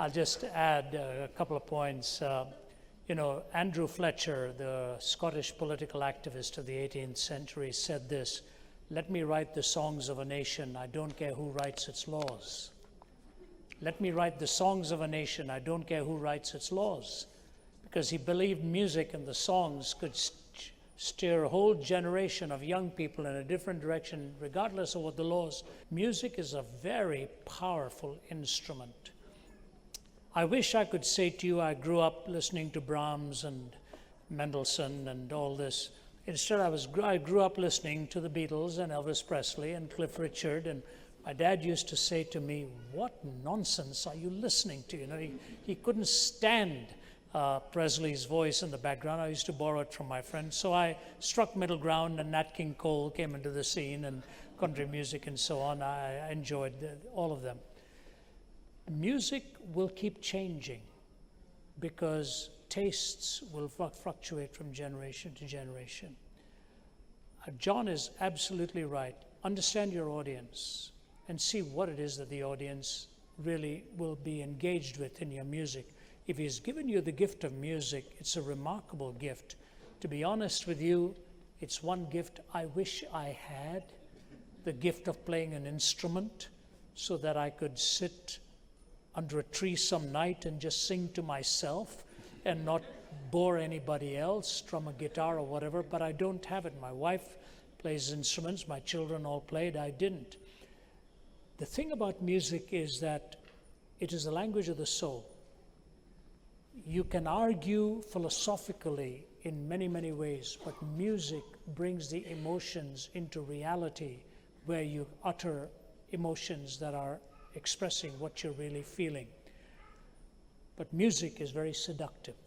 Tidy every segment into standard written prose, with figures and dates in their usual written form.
I'll just add a couple of points. Andrew Fletcher, the Scottish political activist of the 18th century, said this: "Let me write the songs of a nation, I don't care who writes its laws." Let me write the songs of a nation, I don't care who writes its laws. Because he believed music and the songs could steer a whole generation of young people in a different direction, regardless of what the laws. Music is a very powerful instrument. I wish I could say to you I grew up listening to Brahms and Mendelssohn and all this. Instead, I grew up listening to the Beatles and Elvis Presley and Cliff Richard, and my dad used to say to me, "What nonsense are you listening to?" He couldn't stand Presley's voice in the background. I used to borrow it from my friends. So I struck middle ground, and Nat King Cole came into the scene, and country music and so on. I enjoyed all of them. Music will keep changing because tastes will fluctuate from generation to generation. John is absolutely right. Understand your audience and see what it is that the audience really will be engaged with in your music. If he's given you the gift of music, it's a remarkable gift. To be honest with you, it's one gift I wish I had, the gift of playing an instrument so that I could sit under a tree some night and just sing to myself and not bore anybody else, strum a guitar or whatever, but I don't have it. My wife plays instruments, my children all played, I didn't. The thing about music is that it is the language of the soul. You can argue philosophically in many, many ways, but music brings the emotions into reality where you utter emotions that are expressing what you're really feeling. But music is very seductive,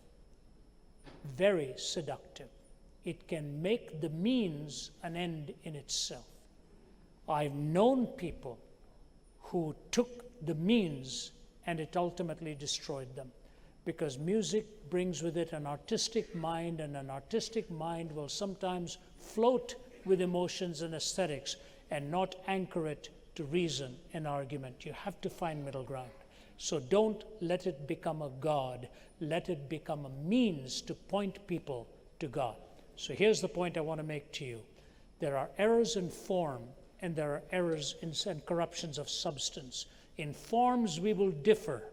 very seductive. It can make the means an end in itself. I've known people who took the means and it ultimately destroyed them, because music brings with it an artistic mind, and an artistic mind will sometimes float with emotions and aesthetics and not anchor it to reason and argument. You have to find middle ground. So don't let it become a god. Let it become a means to point people to God. So here's the point I want to make to you. There are errors in form, and there are errors and corruptions of substance. In forms we will differ,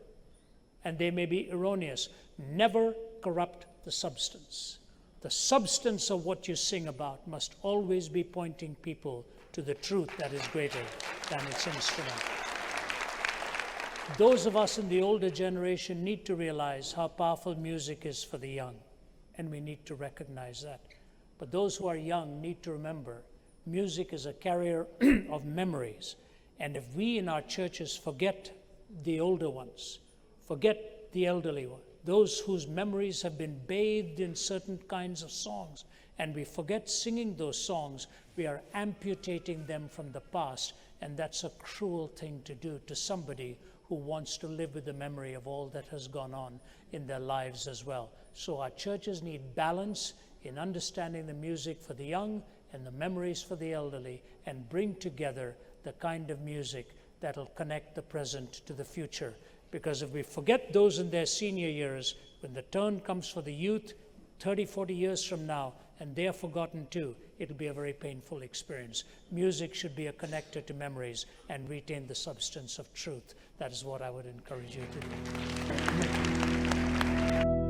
and they may be erroneous. Never corrupt the substance. The substance of what you sing about must always be pointing people to the truth that is greater than its instrument. Those of us in the older generation need to realize how powerful music is for the young, and we need to recognize that. But those who are young need to remember music is a carrier of memories, and if we in our churches forget the older ones, forget the elderly ones, those whose memories have been bathed in certain kinds of songs, and we forget singing those songs, we are amputating them from the past, and that's a cruel thing to do to somebody who wants to live with the memory of all that has gone on in their lives as well. So our churches need balance in understanding the music for the young and the memories for the elderly, and bring together the kind of music that will connect the present to the future. Because if we forget those in their senior years, when the turn comes for the youth 30, 40 years from now, and they're forgotten too, it'll be a very painful experience. Music should be a connector to memories and retain the substance of truth. That is what I would encourage you to do.